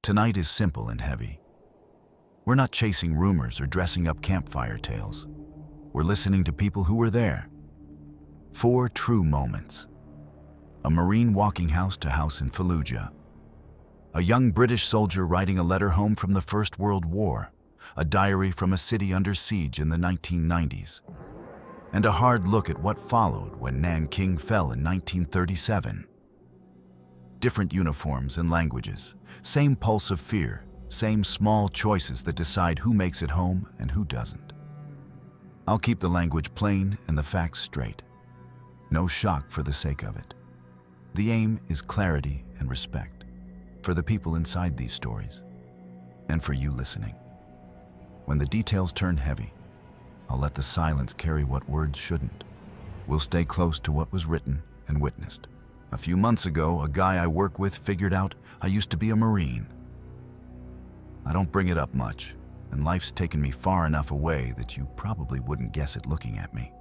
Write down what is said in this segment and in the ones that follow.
Tonight is simple and heavy. We're not chasing rumors or dressing up campfire tales. We're listening to people who were there. 4 true moments. A Marine walking house to house in Fallujah. A young British soldier writing a letter home from the First World War. A diary from a city under siege in the 1990s. And a hard look at what followed when Nanking fell in 1937. Different uniforms and languages, same pulse of fear, same small choices that decide who makes it home and who doesn't. I'll keep the language plain and the facts straight. No shock for the sake of it. The aim is clarity and respect for the people inside these stories and for you listening. When the details turn heavy, I'll let the silence carry what words shouldn't. We'll stay close to what was written and witnessed. A few months ago, a guy I work with figured out I used to be a Marine. I don't bring it up much, and life's taken me far enough away that you probably wouldn't guess it looking at me.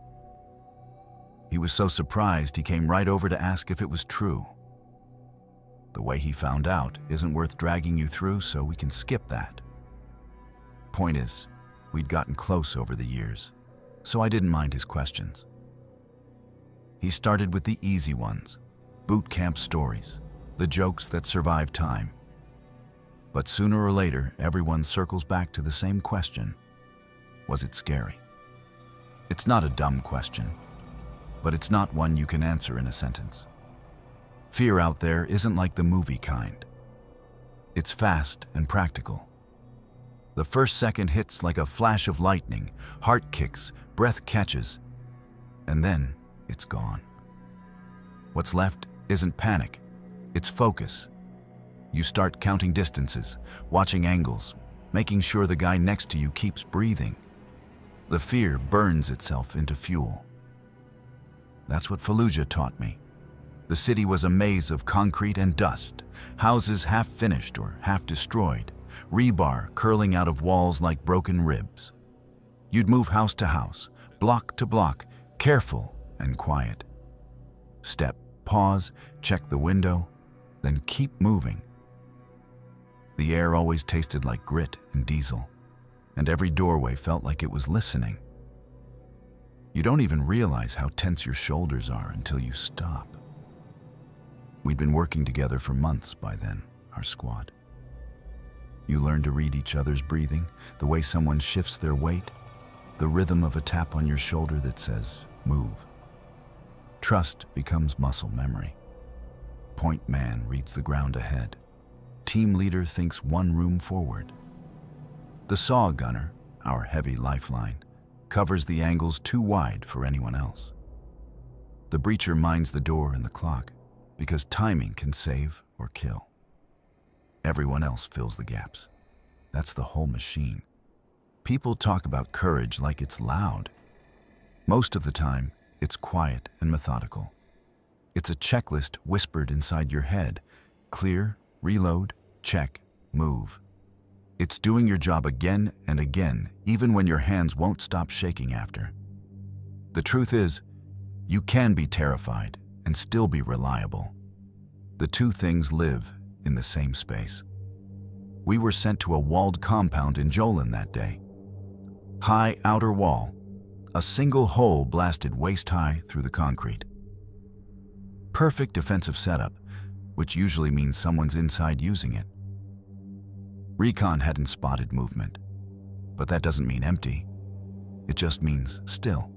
He was so surprised he came right over to ask if it was true. The way he found out isn't worth dragging you through, so we can skip that. Point is, we'd gotten close over the years, so I didn't mind his questions. He started with the easy ones. Boot camp stories, the jokes that survive time. But sooner or later, everyone circles back to the same question. Was it scary? It's not a dumb question, but it's not one you can answer in a sentence. Fear out there isn't like the movie kind. It's fast and practical. The first second hits like a flash of lightning, heart kicks, breath catches, and then it's gone. What's left isn't panic, it's focus. You start counting distances, watching angles, making sure the guy next to you keeps breathing. The fear burns itself into fuel. That's what Fallujah taught me. The city was a maze of concrete and dust, houses half finished or half destroyed, rebar curling out of walls like broken ribs. You'd move house to house, block to block, careful and quiet. Step, pause, check the window, then keep moving. The air always tasted like grit and diesel, and every doorway felt like it was listening. You don't even realize how tense your shoulders are until you stop. We'd been working together for months by then, our squad. You learn to read each other's breathing, the way someone shifts their weight, the rhythm of a tap on your shoulder that says, move. Trust becomes muscle memory. Point man reads the ground ahead. Team leader thinks one room forward. The saw gunner, our heavy lifeline, covers the angles too wide for anyone else. The breacher minds the door and the clock, because timing can save or kill. Everyone else fills the gaps. That's the whole machine. People talk about courage like it's loud. Most of the time, it's quiet and methodical. It's a checklist whispered inside your head. Clear, reload, check, move. It's doing your job again and again, even when your hands won't stop shaking after. The truth is, you can be terrified and still be reliable. The two things live in the same space. We were sent to a walled compound in Jolan that day. High outer wall, a single hole blasted waist-high through the concrete. Perfect defensive setup, which usually means someone's inside using it. Recon hadn't spotted movement, but that doesn't mean empty. It just means still.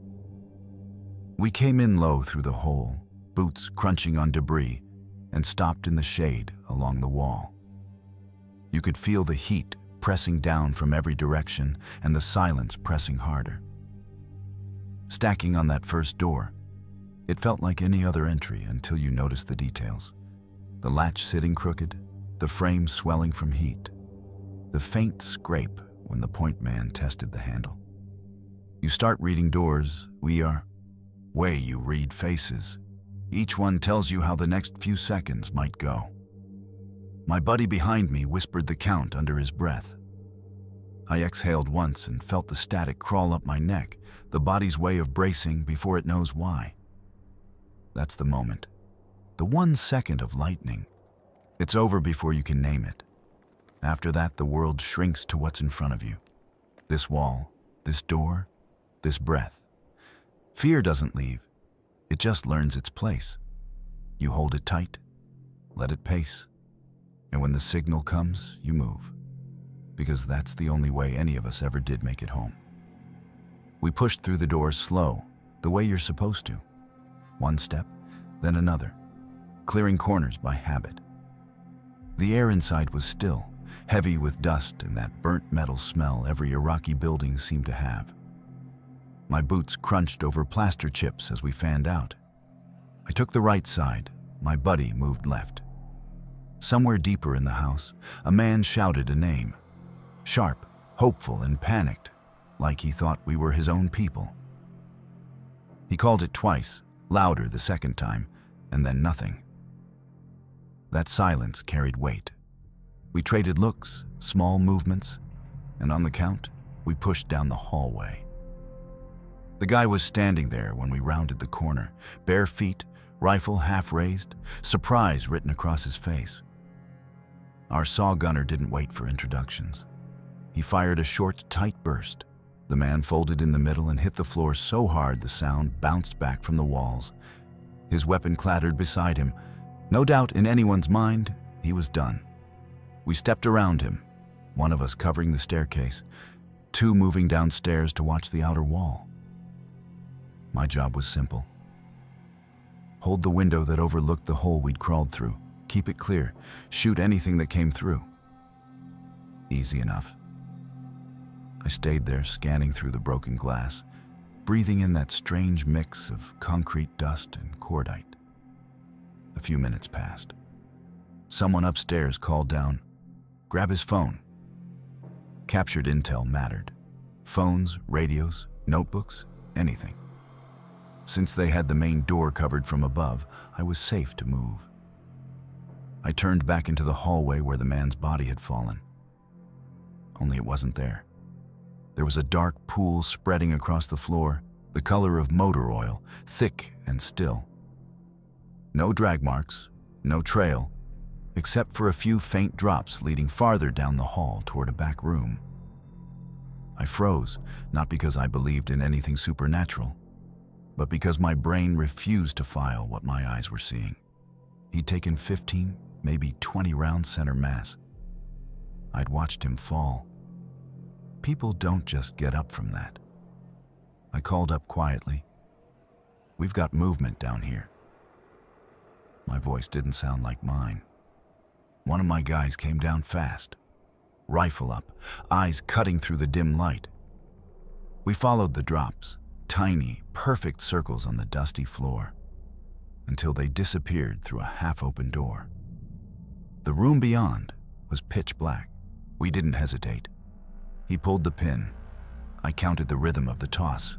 We came in low through the hole, boots crunching on debris, and stopped in the shade along the wall. You could feel the heat pressing down from every direction and the silence pressing harder. Stacking on that first door, it felt like any other entry until you noticed the details. The latch sitting crooked, the frame swelling from heat, the faint scrape when the point man tested the handle. You start reading doors, way you read faces. Each one tells you how the next few seconds might go. My buddy behind me whispered the count under his breath. I exhaled once and felt the static crawl up my neck, the body's way of bracing before it knows why. That's the moment. The 1 second of lightning. It's over before you can name it. After that, the world shrinks to what's in front of you. This wall, this door, this breath. Fear doesn't leave. It just learns its place. You hold it tight, let it pace. And when the signal comes, you move. Because that's the only way any of us ever did make it home. We pushed through the doors slow, the way you're supposed to. One step, then another, clearing corners by habit. The air inside was still, heavy with dust and that burnt metal smell every Iraqi building seemed to have. My boots crunched over plaster chips as we fanned out. I took the right side, my buddy moved left. Somewhere deeper in the house, a man shouted a name. Sharp, hopeful, and panicked, like he thought we were his own people. He called it twice, louder the second time, and then nothing. That silence carried weight. We traded looks, small movements, and on the count, we pushed down the hallway. The guy was standing there when we rounded the corner, bare feet, rifle half raised, surprise written across his face. Our saw gunner didn't wait for introductions. He fired a short, tight burst. The man folded in the middle and hit the floor so hard the sound bounced back from the walls. His weapon clattered beside him. No doubt in anyone's mind, he was done. We stepped around him, one of us covering the staircase, two moving downstairs to watch the outer wall. My job was simple. Hold the window that overlooked the hole we'd crawled through, keep it clear, shoot anything that came through. Easy enough. I stayed there, scanning through the broken glass, breathing in that strange mix of concrete dust and cordite. A few minutes passed. Someone upstairs called down, "Grab his phone." Captured intel mattered. Phones, radios, notebooks, anything. Since they had the main door covered from above, I was safe to move. I turned back into the hallway where the man's body had fallen. Only it wasn't there. There was a dark pool spreading across the floor, the color of motor oil, thick and still. No drag marks, no trail, except for a few faint drops leading farther down the hall toward a back room. I froze, not because I believed in anything supernatural, but because my brain refused to file what my eyes were seeing. He'd taken 15, maybe 20 rounds center mass. I'd watched him fall. People don't just get up from that. I called up quietly, "We've got movement down here." My voice didn't sound like mine. One of my guys came down fast, rifle up, eyes cutting through the dim light. We followed the drops, tiny, perfect circles on the dusty floor, until they disappeared through a half-open door. The room beyond was pitch black. We didn't hesitate. He pulled the pin. I counted the rhythm of the toss.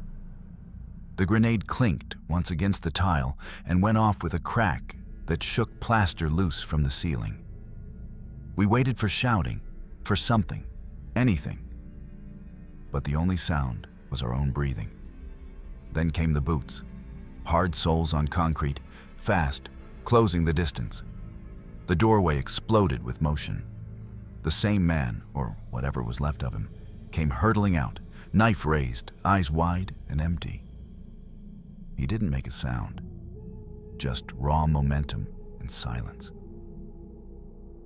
The grenade clinked once against the tile and went off with a crack that shook plaster loose from the ceiling. We waited for shouting, for something, anything. But the only sound was our own breathing. Then came the boots, hard soles on concrete, fast, closing the distance. The doorway exploded with motion. The same man, or whatever was left of him, came hurtling out, knife raised, eyes wide and empty. He didn't make a sound, just raw momentum and silence.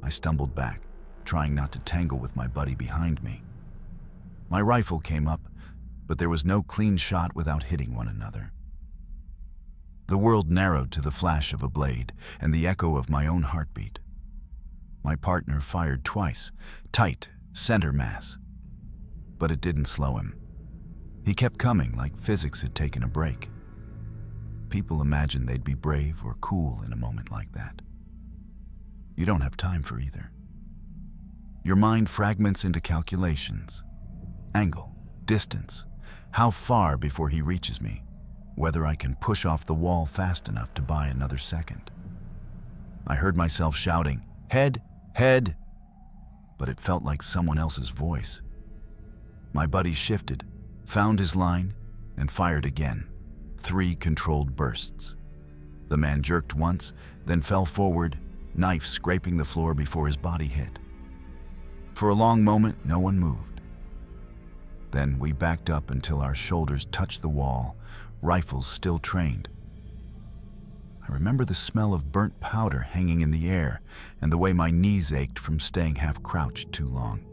I stumbled back, trying not to tangle with my buddy behind me. My rifle came up, but there was no clean shot without hitting one another. The world narrowed to the flash of a blade and the echo of my own heartbeat. My partner fired twice, tight, center mass. But it didn't slow him. He kept coming like physics had taken a break. People imagine they'd be brave or cool in a moment like that. You don't have time for either. Your mind fragments into calculations. Angle, distance, how far before he reaches me, whether I can push off the wall fast enough to buy another second. I heard myself shouting, "Head, head," but it felt like someone else's voice. My buddy shifted, found his line, and fired again. 3 controlled bursts. The man jerked once, then fell forward, knife scraping the floor before his body hit. For a long moment, no one moved. Then we backed up until our shoulders touched the wall, rifles still trained. I remember the smell of burnt powder hanging in the air and the way my knees ached from staying half crouched too long.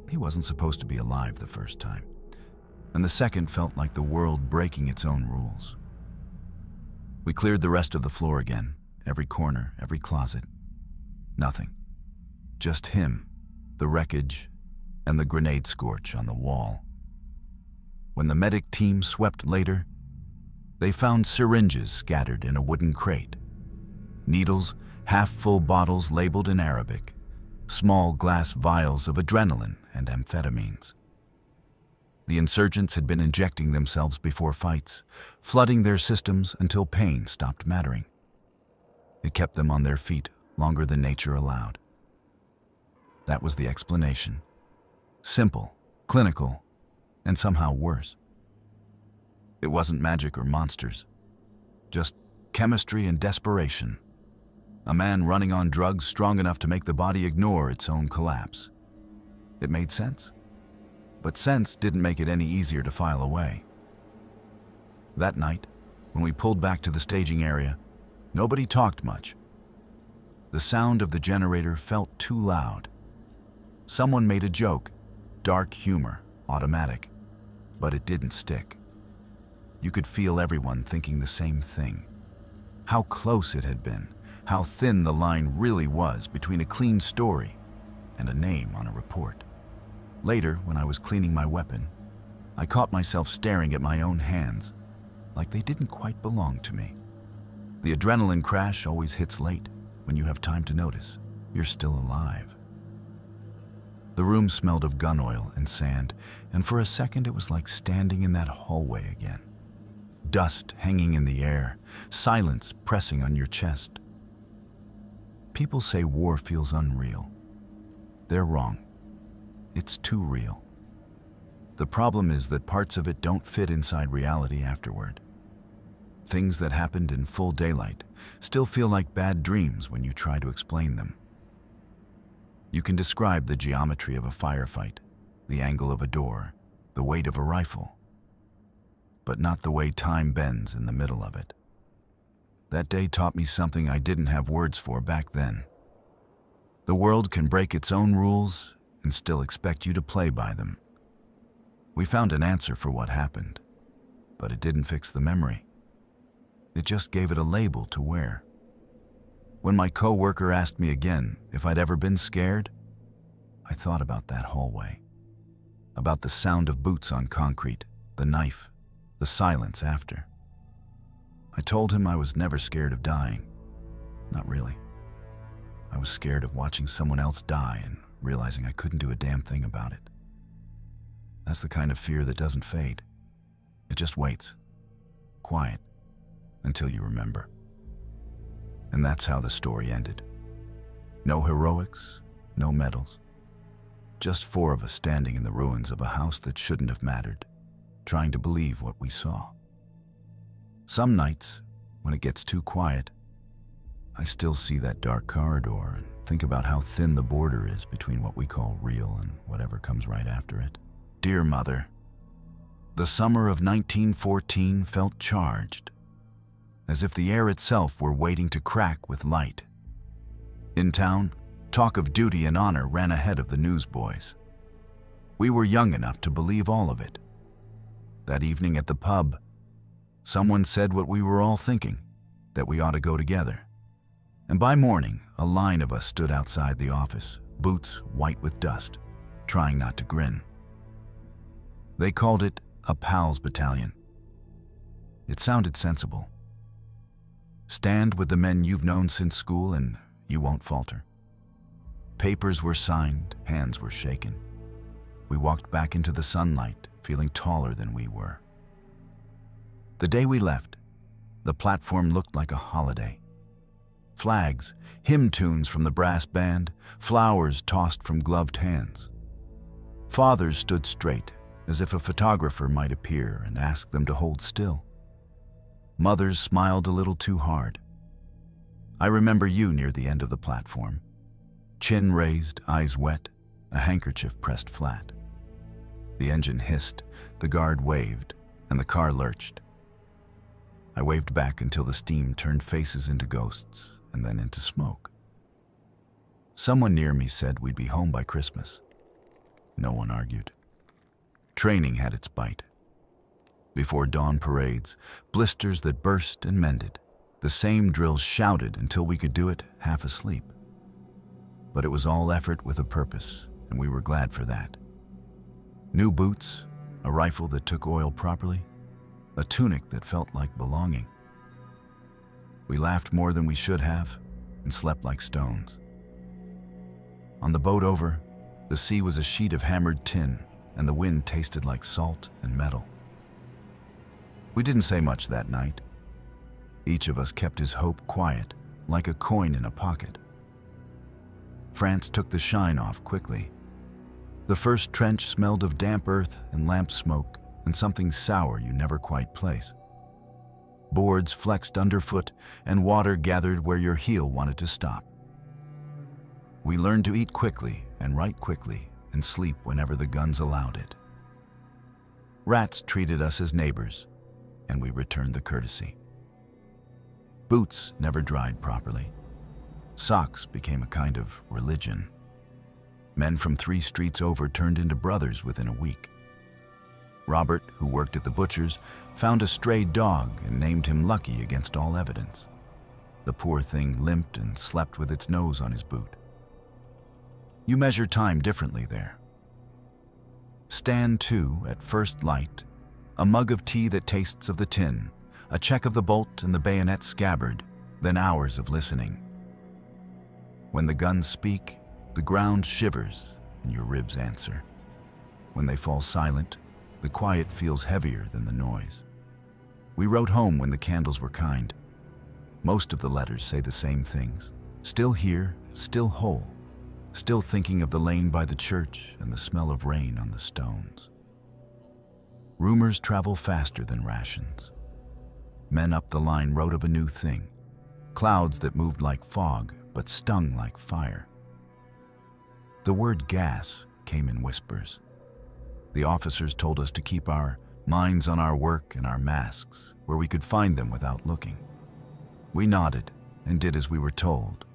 He wasn't supposed to be alive the first time, and the second felt like the world breaking its own rules. We cleared the rest of the floor again, every corner, every closet. Nothing. Just him, the wreckage, and the grenade scorch on the wall. When the medic team swept later, they found syringes scattered in a wooden crate, needles, half-full bottles labeled in Arabic, small glass vials of adrenaline and amphetamines. The insurgents had been injecting themselves before fights, flooding their systems until pain stopped mattering. It kept them on their feet longer than nature allowed. That was the explanation. Simple, clinical, and somehow worse. It wasn't magic or monsters, just chemistry and desperation. A man running on drugs strong enough to make the body ignore its own collapse. It made sense, but sense didn't make it any easier to file away. That night, when we pulled back to the staging area, nobody talked much. The sound of the generator felt too loud. Someone made a joke, dark humor, automatic, but it didn't stick. You could feel everyone thinking the same thing. How close it had been, how thin the line really was between a clean story and a name on a report. Later, when I was cleaning my weapon, I caught myself staring at my own hands, like they didn't quite belong to me. The adrenaline crash always hits late, when you have time to notice you're still alive. The room smelled of gun oil and sand, and for a second it was like standing in that hallway again. Dust hanging in the air, silence pressing on your chest. People say war feels unreal. They're wrong. It's too real. The problem is that parts of it don't fit inside reality afterward. Things that happened in full daylight still feel like bad dreams when you try to explain them. You can describe the geometry of a firefight, the angle of a door, the weight of a rifle, but not the way time bends in the middle of it. That day taught me something I didn't have words for back then. The world can break its own rules and still expect you to play by them. We found an answer for what happened, but it didn't fix the memory. It just gave it a label to wear. When my coworker asked me again if I'd ever been scared, I thought about that hallway, about the sound of boots on concrete, the knife, the silence after. I told him I was never scared of dying. Not really. I was scared of watching someone else die and realizing I couldn't do a damn thing about it. That's the kind of fear that doesn't fade. It just waits, quiet, until you remember. And that's how the story ended. No heroics, no medals. Just four of us standing in the ruins of a house that shouldn't have mattered, trying to believe what we saw. Some nights, when it gets too quiet, I still see that dark corridor and think about how thin the border is between what we call real and whatever comes right after it. Dear Mother, the summer of 1914 felt charged, as if the air itself were waiting to crack with light. In town, talk of duty and honor ran ahead of the newsboys. We were young enough to believe all of it. That evening at the pub, someone said what we were all thinking, that we ought to go together. And by morning, a line of us stood outside the office, boots white with dust, trying not to grin. They called it a PALS battalion. It sounded sensible. Stand with the men you've known since school and you won't falter. Papers were signed, hands were shaken. We walked back into the sunlight, feeling taller than we were. The day we left, the platform looked like a holiday. Flags, hymn tunes from the brass band, flowers tossed from gloved hands. Fathers stood straight, as if a photographer might appear and ask them to hold still. Mothers smiled a little too hard. I remember you near the end of the platform. Chin raised, eyes wet, a handkerchief pressed flat. The engine hissed, the guard waved, and the car lurched. I waved back until the steam turned faces into ghosts and then into smoke. Someone near me said we'd be home by Christmas. No one argued. Training had its bite. Before dawn parades, blisters that burst and mended, the same drills shouted until we could do it half asleep. But it was all effort with a purpose, and we were glad for that. New boots, a rifle that took oil properly, a tunic that felt like belonging. We laughed more than we should have and slept like stones. On the boat over, the sea was a sheet of hammered tin, and the wind tasted like salt and metal. We didn't say much that night. Each of us kept his hope quiet, like a coin in a pocket. France took the shine off quickly. The first trench smelled of damp earth and lamp smoke and something sour you never quite place. Boards flexed underfoot and water gathered where your heel wanted to stop. We learned to eat quickly and write quickly and sleep whenever the guns allowed it. Rats treated us as neighbors, and we returned the courtesy. Boots never dried properly. Socks became a kind of religion. Men from 3 streets over turned into brothers within a week. Robert, who worked at the butcher's, found a stray dog and named him Lucky against all evidence. The poor thing limped and slept with its nose on his boot. You measure time differently there. Stand to at first light, a mug of tea that tastes of the tin, a check of the bolt and the bayonet scabbard, then hours of listening. When the guns speak, the ground shivers and your ribs answer. When they fall silent, the quiet feels heavier than the noise. We wrote home when the candles were kind. Most of the letters say the same things. Still here, still whole, still thinking of the lane by the church and the smell of rain on the stones. Rumors travel faster than rations. Men up the line wrote of a new thing, clouds that moved like fog but stung like fire. The word gas came in whispers. The officers told us to keep our minds on our work and our masks, where we could find them without looking. We nodded and did as we were told.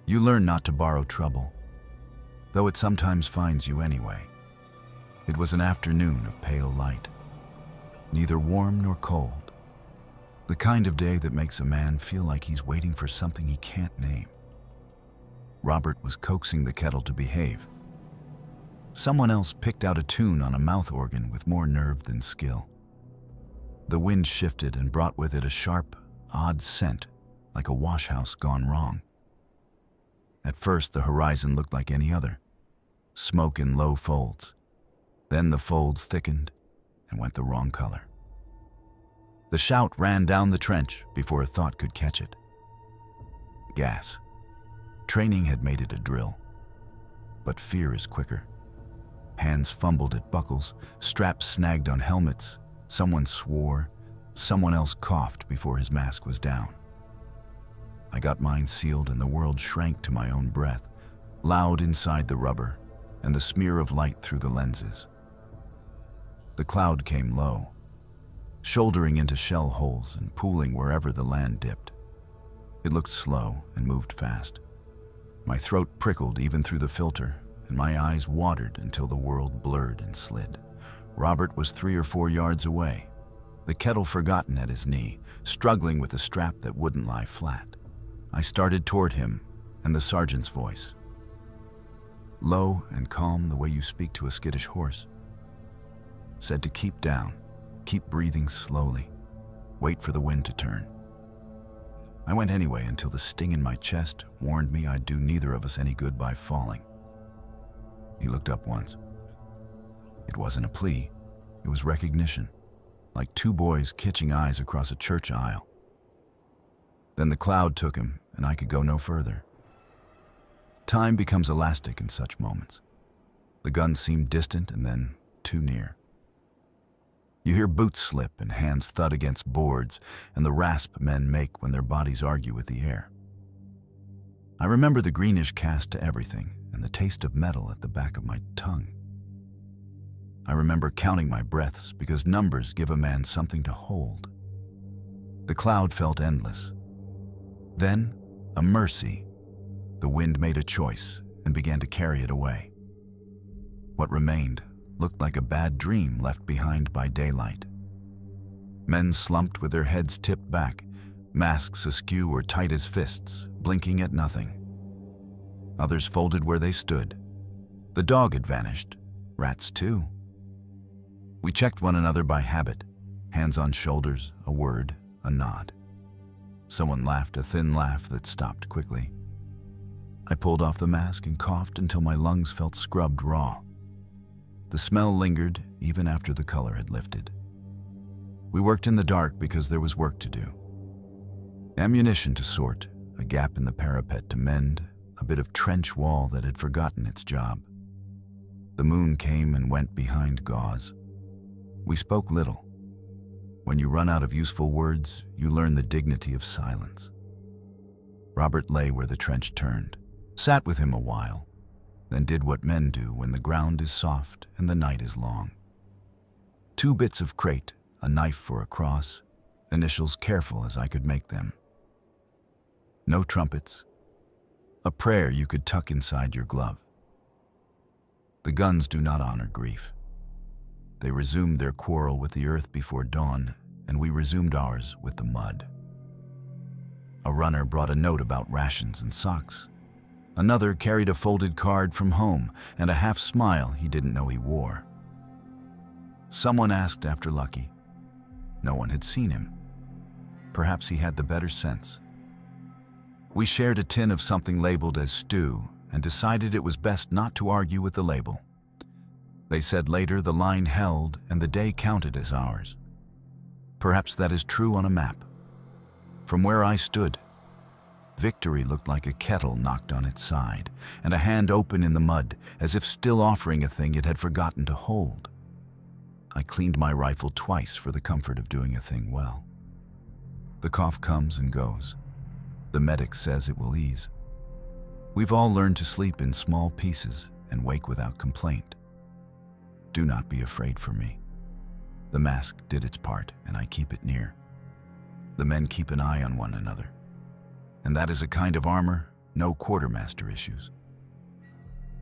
You learn not to borrow trouble, though it sometimes finds you anyway. It was an afternoon of pale light, neither warm nor cold, the kind of day that makes a man feel like he's waiting for something he can't name. Robert was coaxing the kettle to behave. Someone else picked out a tune on a mouth organ with more nerve than skill. The wind shifted and brought with it a sharp, odd scent, like a washhouse gone wrong. At first, the horizon looked like any other, smoke in low folds. Then the folds thickened and went the wrong color. The shout ran down the trench before a thought could catch it. Gas. Training had made it a drill. But fear is quicker. Hands fumbled at buckles, straps snagged on helmets, someone swore, someone else coughed before his mask was down. I got mine sealed and the world shrank to my own breath, loud inside the rubber and the smear of light through the lenses. The cloud came low, shouldering into shell holes and pooling wherever the land dipped. It looked slow and moved fast. My throat prickled even through the filter, and my eyes watered until the world blurred and slid. Robert was 3 or 4 yards away, the kettle forgotten at his knee, struggling with a strap that wouldn't lie flat. I started toward him, and the sergeant's voice, low and calm the way you speak to a skittish horse, said to keep down, keep breathing slowly, wait for the wind to turn. I went anyway until the sting in my chest warned me I'd do neither of us any good by falling. He looked up once. It wasn't a plea, it was recognition, like 2 boys catching eyes across a church aisle. Then the cloud took him, and I could go no further. Time becomes elastic in such moments. The guns seem distant and then too near. You hear boots slip and hands thud against boards and the rasp men make when their bodies argue with the air. I remember the greenish cast to everything and the taste of metal at the back of my tongue. I remember counting my breaths because numbers give a man something to hold. The cloud felt endless. Then, a mercy. The wind made a choice and began to carry it away. What remained looked like a bad dream left behind by daylight. Men slumped with their heads tipped back, masks askew or tight as fists, blinking at nothing. Others folded where they stood. The dog had vanished. Rats too. We checked one another by habit, hands on shoulders, a word, a nod. Someone laughed a thin laugh that stopped quickly. I pulled off the mask and coughed until my lungs felt scrubbed raw. The smell lingered even after the color had lifted. We worked in the dark because there was work to do. Ammunition to sort, a gap in the parapet to mend, a bit of trench wall that had forgotten its job. The moon came and went behind gauze. We spoke little. When you run out of useful words, you learn the dignity of silence. Robert lay where the trench turned, sat with him a while, then did what men do when the ground is soft and the night is long. 2 bits of crate, a knife for a cross, initials careful as I could make them. No trumpets, a prayer you could tuck inside your glove. The guns do not honor grief. They resumed their quarrel with the earth before dawn, and we resumed ours with the mud. A runner brought a note about rations and socks. Another carried a folded card from home and a half smile he didn't know he wore. Someone asked after Lucky. No one had seen him. Perhaps he had the better sense. We shared a tin of something labeled as stew and decided it was best not to argue with the label. They said later the line held and the day counted as ours. Perhaps that is true on a map. From where I stood, victory looked like a kettle knocked on its side and a hand open in the mud as if still offering a thing it had forgotten to hold. I cleaned my rifle twice for the comfort of doing a thing well. The cough comes and goes. The medic says it will ease. We've all learned to sleep in small pieces and wake without complaint. Do not be afraid for me. The mask did its part and I keep it near. The men keep an eye on one another. And that is a kind of armor, no quartermaster issues.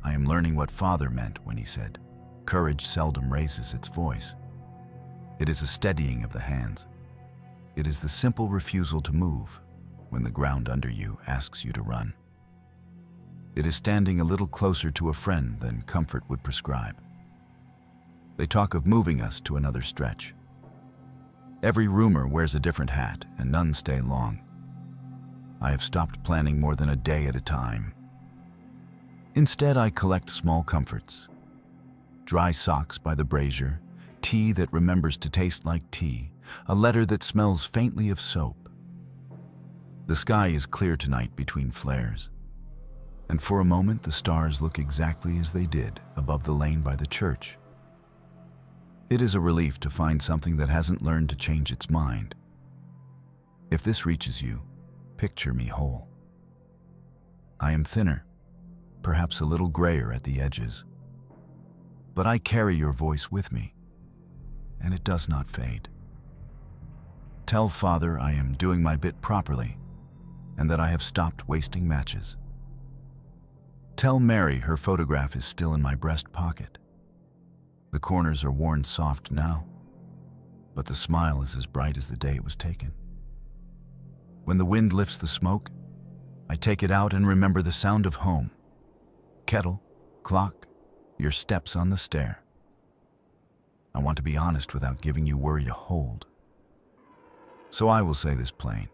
I am learning what Father meant when he said, "Courage seldom raises its voice." It is a steadying of the hands. It is the simple refusal to move when the ground under you asks you to run. It is standing a little closer to a friend than comfort would prescribe. They talk of moving us to another stretch. Every rumor wears a different hat and none stay long. I have stopped planning more than a day at a time. Instead, I collect small comforts. Dry socks by the brazier, tea that remembers to taste like tea, a letter that smells faintly of soap. The sky is clear tonight between flares. And for a moment, the stars look exactly as they did above the lane by the church. It is a relief to find something that hasn't learned to change its mind. If this reaches you, picture me whole. I am thinner, perhaps a little grayer at the edges. But I carry your voice with me, and it does not fade. Tell Father I am doing my bit properly, and that I have stopped wasting matches. Tell Mary her photograph is still in my breast pocket. The corners are worn soft now, but the smile is as bright as the day it was taken. When the wind lifts the smoke, I take it out and remember the sound of home. Kettle, clock, your steps on the stair. I want to be honest without giving you worry to hold. So I will say this plain.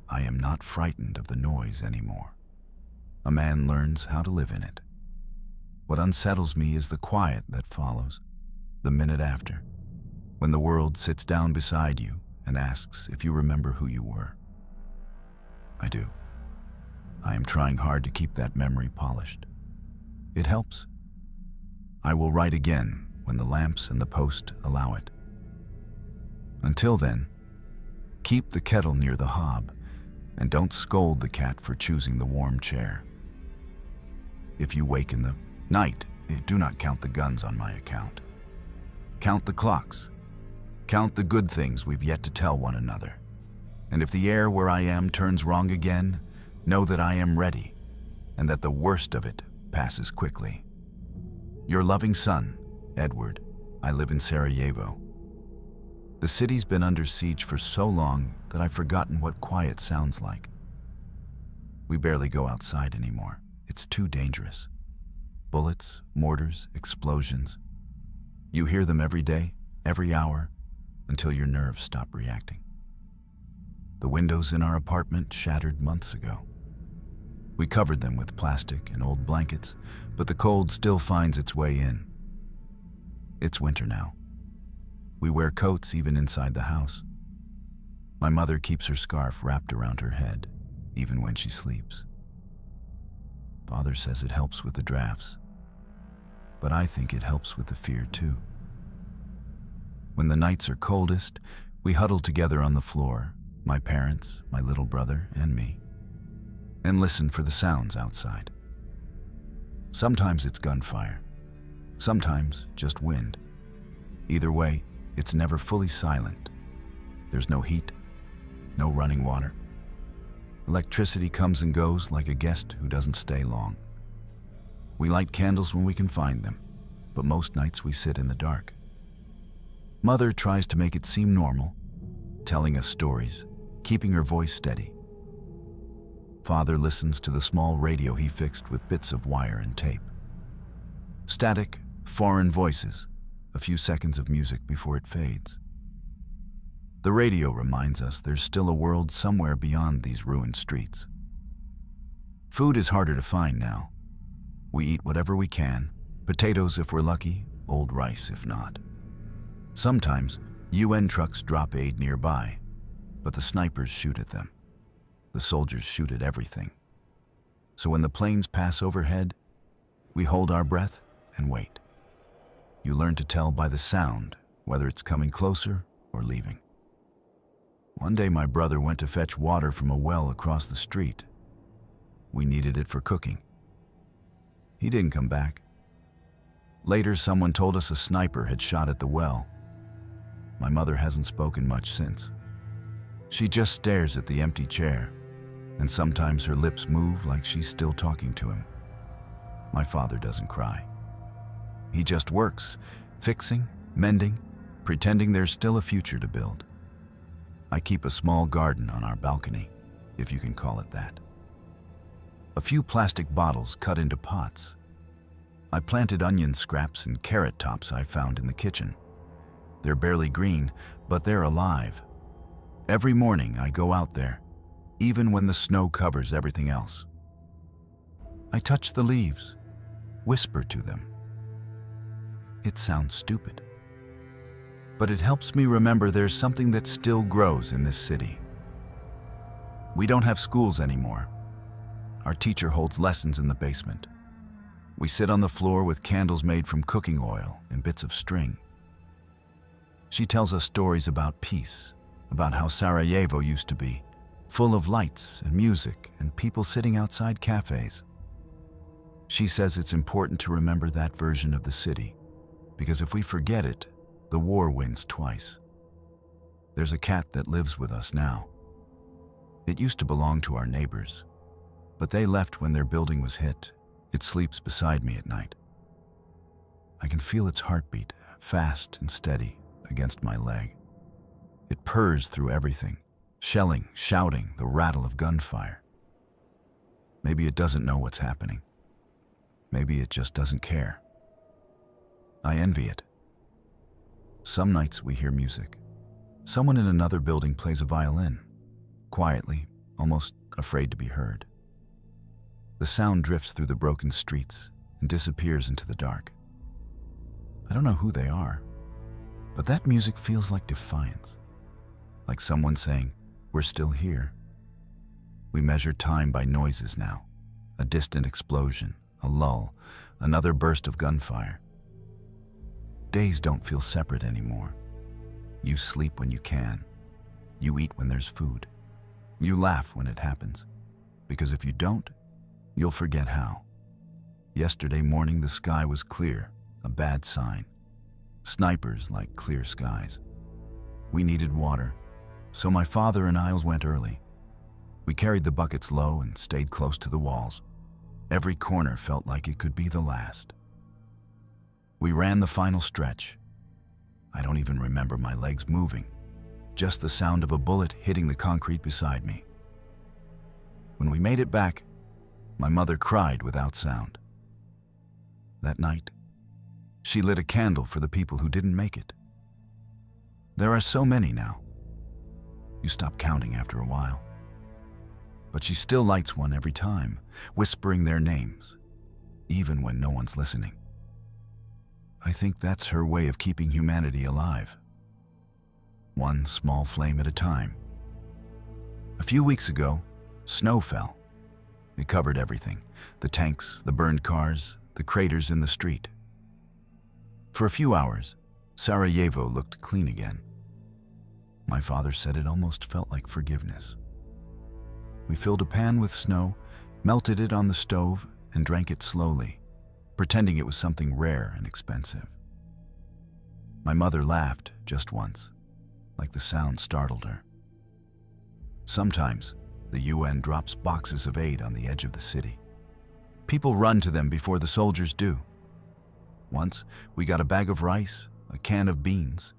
I am not frightened of the noise anymore. A man learns how to live in it. What unsettles me is the quiet that follows, the minute after, when the world sits down beside you and asks if you remember who you were. I do. I am trying hard to keep that memory polished. It helps. I will write again when the lamps and the post allow it. Until then, keep the kettle near the hob And don't scold the cat for choosing the warm chair. If you wake in the night, do not count the guns on my account. Count the clocks. Count the good things we've yet to tell one another. And if the air where I am turns wrong again, know that I am ready, and that the worst of it passes quickly. Your loving son, Edward. I live in Sarajevo. The city's been under siege for so long that I've forgotten what quiet sounds like. We barely go outside anymore. It's too dangerous. Bullets, mortars, explosions. You hear them every day, every hour, until your nerves stop reacting. The windows in our apartment shattered months ago. We covered them with plastic and old blankets, but the cold still finds its way in. It's winter now. We wear coats even inside the house. My mother keeps her scarf wrapped around her head, even when she sleeps. Father says it helps with the drafts, but I think it helps with the fear too. When the nights are coldest, we huddle together on the floor, my parents, my little brother, and me, and listen for the sounds outside. Sometimes it's gunfire, sometimes just wind. Either way, it's never fully silent. There's no heat, no running water. Electricity comes and goes like a guest who doesn't stay long. We light candles when we can find them, but most nights we sit in the dark. Mother tries to make it seem normal, telling us stories, keeping her voice steady. Father listens to the small radio he fixed with bits of wire and tape. Static, foreign voices, a few seconds of music before it fades. The radio reminds us there's still a world somewhere beyond these ruined streets. Food is harder to find now. We eat whatever we can, potatoes if we're lucky, old rice if not. Sometimes, UN trucks drop aid nearby, but the snipers shoot at them. The soldiers shoot at everything. So when the planes pass overhead, we hold our breath and wait. You learn to tell by the sound whether it's coming closer or leaving. One day my brother went to fetch water from a well across the street. We needed it for cooking. He didn't come back. Later, someone told us a sniper had shot at the well. My mother hasn't spoken much since. She just stares at the empty chair, and sometimes her lips move like she's still talking to him. My father doesn't cry. He just works, fixing, mending, pretending there's still a future to build. I keep a small garden on our balcony, if you can call it that. A few plastic bottles cut into pots. I planted onion scraps and carrot tops I found in the kitchen. They're barely green, but they're alive. Every morning I go out there, even when the snow covers everything else. I touch the leaves, whisper to them. It sounds stupid, but it helps me remember there's something that still grows in this city. We don't have schools anymore. Our teacher holds lessons in the basement. We sit on the floor with candles made from cooking oil and bits of string. She tells us stories about peace, about how Sarajevo used to be, full of lights and music and people sitting outside cafes. She says it's important to remember that version of the city, because if we forget it, the war wins twice. There's a cat that lives with us now. It used to belong to our neighbors, but they left when their building was hit. It sleeps beside me at night. I can feel its heartbeat, fast and steady, against my leg. It purrs through everything, shelling, shouting, the rattle of gunfire. Maybe it doesn't know what's happening. Maybe it just doesn't care. I envy it. Some nights we hear music. Someone in another building plays a violin, quietly, almost afraid to be heard. The sound drifts through the broken streets and disappears into the dark. I don't know who they are, but that music feels like defiance, like someone saying, "We're still here." We measure time by noises now, a distant explosion, a lull, another burst of gunfire. Days don't feel separate anymore. You sleep when you can. You eat when there's food. You laugh when it happens, because if you don't, you'll forget how. Yesterday morning the sky was clear, a bad sign. Snipers like clear skies. We needed water, so my father and I went early. We carried the buckets low and stayed close to the walls. Every corner felt like it could be the last. We ran the final stretch. I don't even remember my legs moving, just the sound of a bullet hitting the concrete beside me. When we made it back, my mother cried without sound. That night, she lit a candle for the people who didn't make it. There are so many now. You stop counting after a while. But she still lights one every time, whispering their names, even when no one's listening. I think that's her way of keeping humanity alive. One small flame at a time. A few weeks ago, snow fell. It covered everything, the tanks, the burned cars, the craters in the street. For a few hours, Sarajevo looked clean again. My father said it almost felt like forgiveness. We filled a pan with snow, melted it on the stove, and drank it slowly, pretending it was something rare and expensive. My mother laughed just once, like the sound startled her. Sometimes, the UN drops boxes of aid on the edge of the city. People run to them before the soldiers do. Once, we got a bag of rice, a can of beans,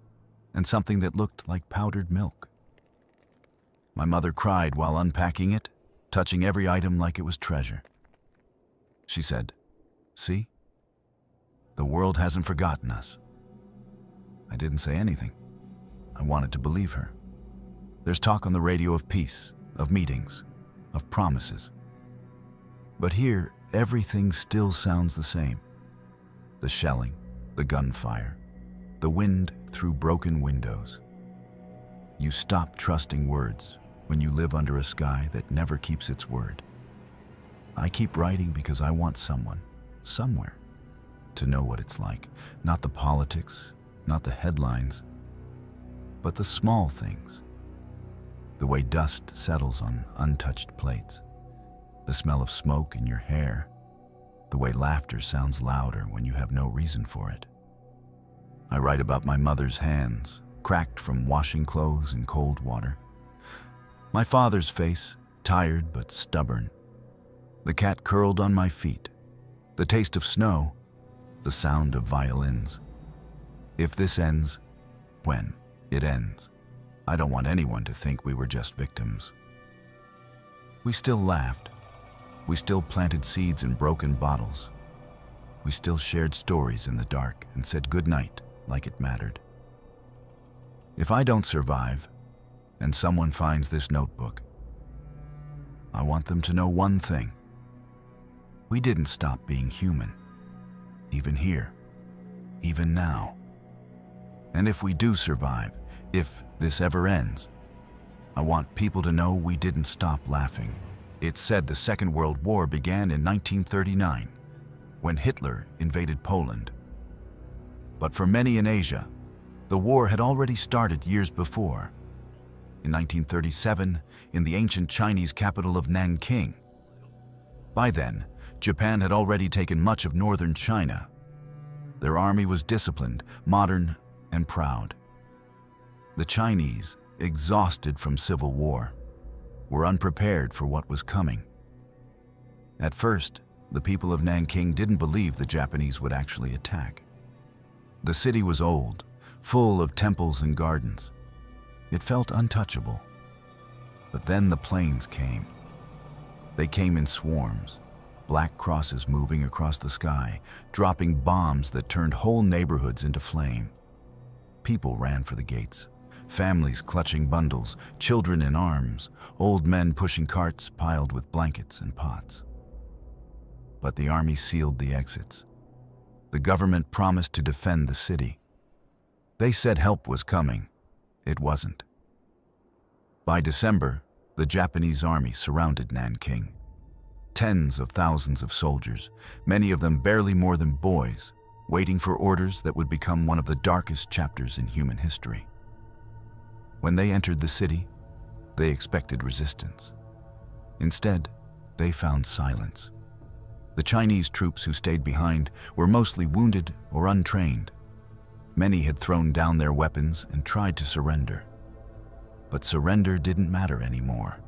and something that looked like powdered milk. My mother cried while unpacking it, touching every item like it was treasure. She said, "See? The world hasn't forgotten us." I didn't say anything. I wanted to believe her. There's talk on the radio of peace, of meetings, of promises. But here, everything still sounds the same. The shelling, the gunfire, the wind through broken windows. You stop trusting words when you live under a sky that never keeps its word. I keep writing because I want someone, somewhere, to know what it's like. Not the politics, not the headlines, but the small things. The way dust settles on untouched plates, the smell of smoke in your hair, the way laughter sounds louder when you have no reason for it. I write about my mother's hands, cracked from washing clothes in cold water. My father's face, tired but stubborn. The cat curled on my feet. The taste of snow, the sound of violins. If this ends, when it ends, I don't want anyone to think we were just victims. We still laughed. We still planted seeds in broken bottles. We still shared stories in the dark and said goodnight like it mattered. If I don't survive, and someone finds this notebook, I want them to know one thing. We didn't stop being human, even here, even now. And if we do survive, if this ever ends, I want people to know we didn't stop laughing. It's said the Second World War began in 1939, when Hitler invaded Poland. But for many in Asia, the war had already started years before. In 1937, in the ancient Chinese capital of Nanking. By then, Japan had already taken much of northern China. Their army was disciplined, modern, and proud. The Chinese, exhausted from civil war, were unprepared for what was coming. At first, the people of Nanking didn't believe the Japanese would actually attack. The city was old, full of temples and gardens. It felt untouchable. But then the planes came. They came in swarms, black crosses moving across the sky, dropping bombs that turned whole neighborhoods into flame. People ran for the gates. Families clutching bundles, children in arms, old men pushing carts piled with blankets and pots. But the army sealed the exits. The government promised to defend the city. They said help was coming. It wasn't. By December, the Japanese army surrounded Nanking. Tens of thousands of soldiers, many of them barely more than boys, waiting for orders that would become one of the darkest chapters in human history. When they entered the city, They expected resistance. Instead, they found silence. The Chinese troops who stayed behind were mostly wounded or untrained. Many had thrown down their weapons and tried to surrender. But surrender didn't matter anymore.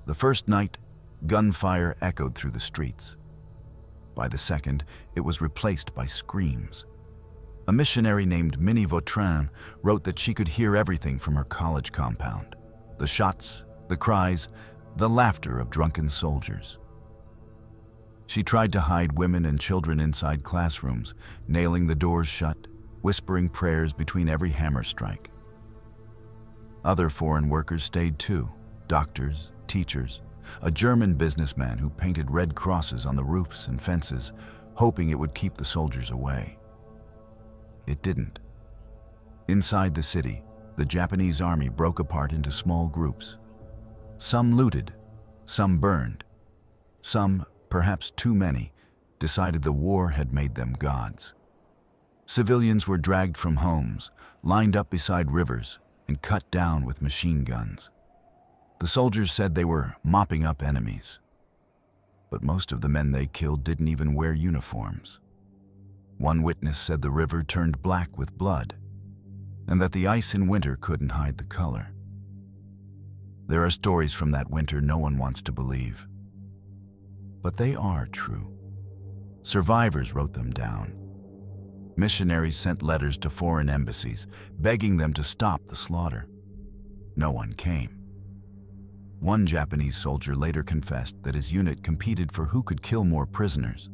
The first night, gunfire echoed through the streets. By the second, it was replaced by screams. A missionary named Minnie Vautrin wrote that she could hear everything from her college compound: the shots, the cries, the laughter of drunken soldiers. She tried to hide women and children inside classrooms, nailing the doors shut, whispering prayers between every hammer strike. Other foreign workers stayed too: doctors, teachers, a German businessman who painted red crosses on the roofs and fences, hoping it would keep the soldiers away. It didn't. Inside the city, the Japanese army broke apart into small groups. Some looted, some burned. Some, perhaps too many, decided the war had made them gods. Civilians were dragged from homes, lined up beside rivers, and cut down with machine guns. The soldiers said they were mopping up enemies. But most of the men they killed didn't even wear uniforms. One witness said the river turned black with blood, and that the ice in winter couldn't hide the color. There are stories from that winter no one wants to believe. But they are true. Survivors wrote them down. Missionaries sent letters to foreign embassies, begging them to stop the slaughter. No one came. One Japanese soldier later confessed that his unit competed for who could kill more prisoners.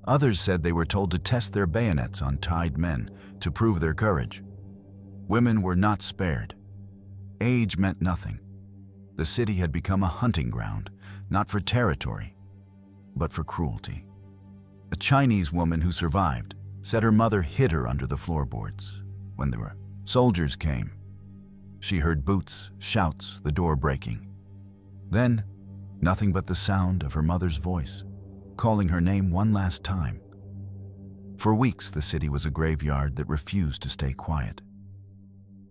Others said they were told to test their bayonets on tied men to prove their courage. Women were not spared. Age meant nothing. The city had become a hunting ground, not for territory, but for cruelty. A Chinese woman who survived said her mother hid her under the floorboards. When the soldiers came, she heard boots, shouts, the door breaking. Then, nothing but the sound of her mother's voice, calling her name one last time. For weeks, the city was a graveyard that refused to stay quiet.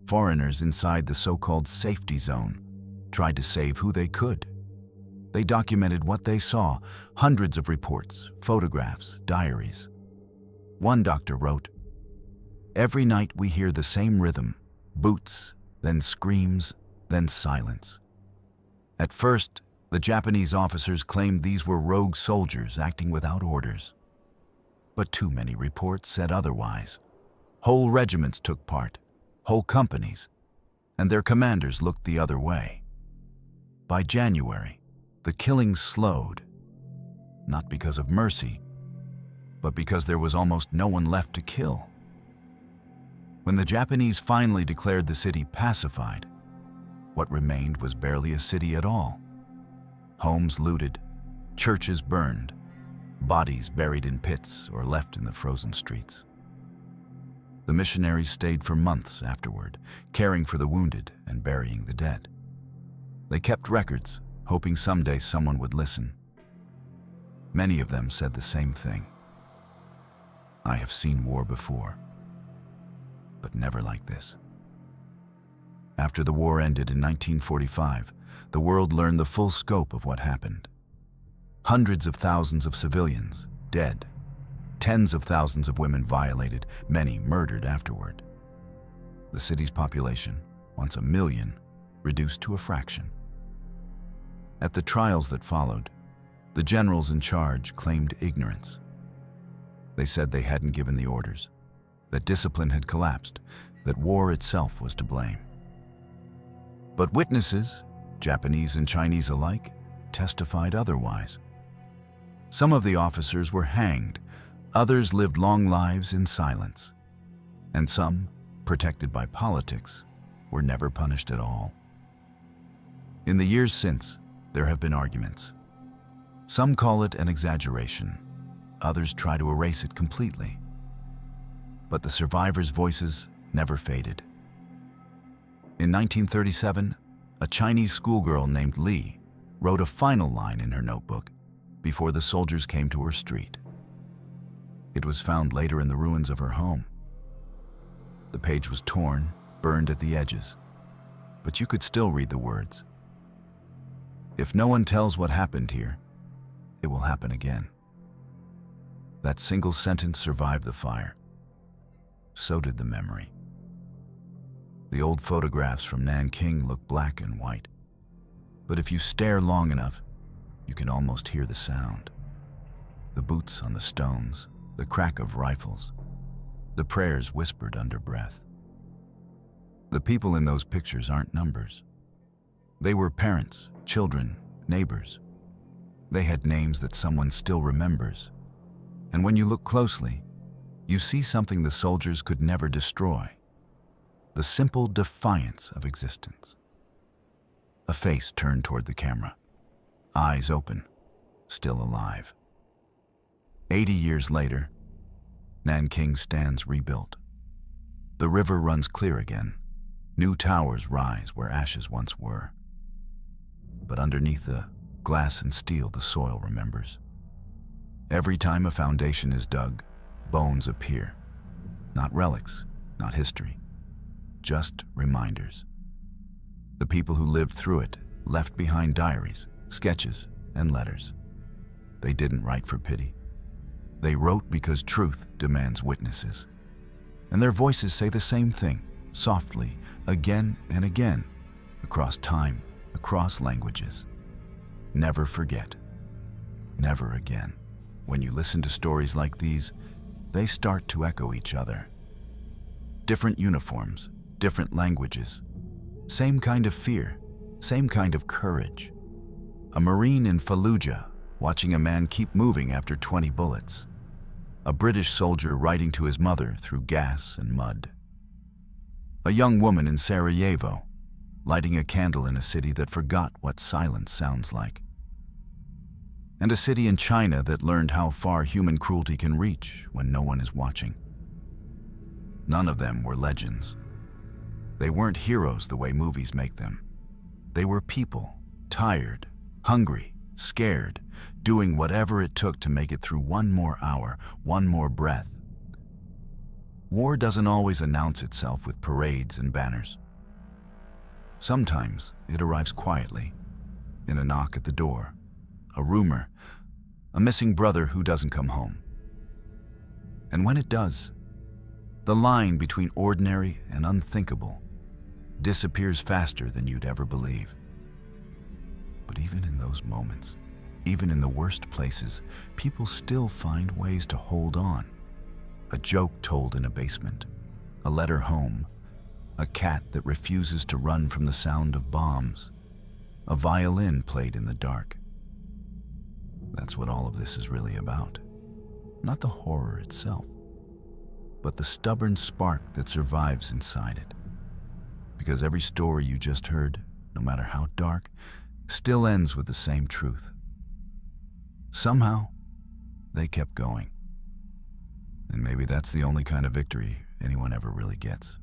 Foreigners inside the so-called safety zone tried to save who they could. They documented what they saw, hundreds of reports, photographs, diaries. One doctor wrote, "Every night we hear the same rhythm, boots, then screams, then silence." At first, the Japanese officers claimed these were rogue soldiers acting without orders. But too many reports said otherwise. Whole regiments took part, whole companies, and their commanders looked the other way. By January, the killings slowed, not because of mercy, but because there was almost no one left to kill. When the Japanese finally declared the city pacified, what remained was barely a city at all. Homes looted, churches burned, bodies buried in pits or left in the frozen streets. The missionaries stayed for months afterward, caring for the wounded and burying the dead. They kept records, hoping someday someone would listen. Many of them said the same thing. "I have seen war before, but never like this." After the war ended in 1945, the world learned the full scope of what happened. Hundreds of thousands of civilians dead, tens of thousands of women violated, many murdered afterward. The city's population, once 1 million, reduced to a fraction. At the trials that followed, the generals in charge claimed ignorance. They said they hadn't given the orders, that discipline had collapsed, that war itself was to blame. But witnesses, Japanese and Chinese alike, testified otherwise. Some of the officers were hanged, others lived long lives in silence, and some, protected by politics, were never punished at all. In the years since, there have been arguments. Some call it an exaggeration, others try to erase it completely. But the survivors' voices never faded. In 1937, a Chinese schoolgirl named Li wrote a final line in her notebook before the soldiers came to her street. It was found later in the ruins of her home. The page was torn, burned at the edges, but you could still read the words. If no one tells what happened here, it will happen again. That single sentence survived the fire. So did the memory. The old photographs from Nanking look black and white, but if you stare long enough, you can almost hear the sound. The boots on the stones, the crack of rifles, the prayers whispered under breath. The people in those pictures aren't numbers. They were parents, children, neighbors. They had names that someone still remembers. And when you look closely, you see something the soldiers could never destroy: the simple defiance of existence. A face turned toward the camera, eyes open, still alive. 80 years later, Nanking stands rebuilt. The river runs clear again. New towers rise where ashes once were. But underneath the glass and steel, the soil remembers. Every time a foundation is dug, bones appear. Not relics, not history, just reminders. The people who lived through it left behind diaries, sketches, and letters. They didn't write for pity. They wrote because truth demands witnesses. And their voices say the same thing, softly, again and again, across time, across languages. Never forget. Never again. When you listen to stories like these, they start to echo each other. Different uniforms, different languages, same kind of fear, same kind of courage. A Marine in Fallujah watching a man keep moving after 20 bullets. A British soldier writing to his mother through gas and mud. A young woman in Sarajevo lighting a candle in a city that forgot what silence sounds like. And a city in China that learned how far human cruelty can reach when no one is watching. None of them were legends. They weren't heroes the way movies make them. They were people, tired, hungry, scared, doing whatever it took to make it through one more hour, one more breath. War doesn't always announce itself with parades and banners. Sometimes it arrives quietly, in a knock at the door, a rumor, a missing brother who doesn't come home. And when it does, the line between ordinary and unthinkable disappears faster than you'd ever believe. But even in those moments, even in the worst places, people still find ways to hold on. A joke told in a basement, a letter home, a cat that refuses to run from the sound of bombs, a violin played in the dark. That's what all of this is really about. Not the horror itself, but the stubborn spark that survives inside it. Because every story you just heard, no matter how dark, still ends with the same truth. Somehow, they kept going. And maybe that's the only kind of victory anyone ever really gets.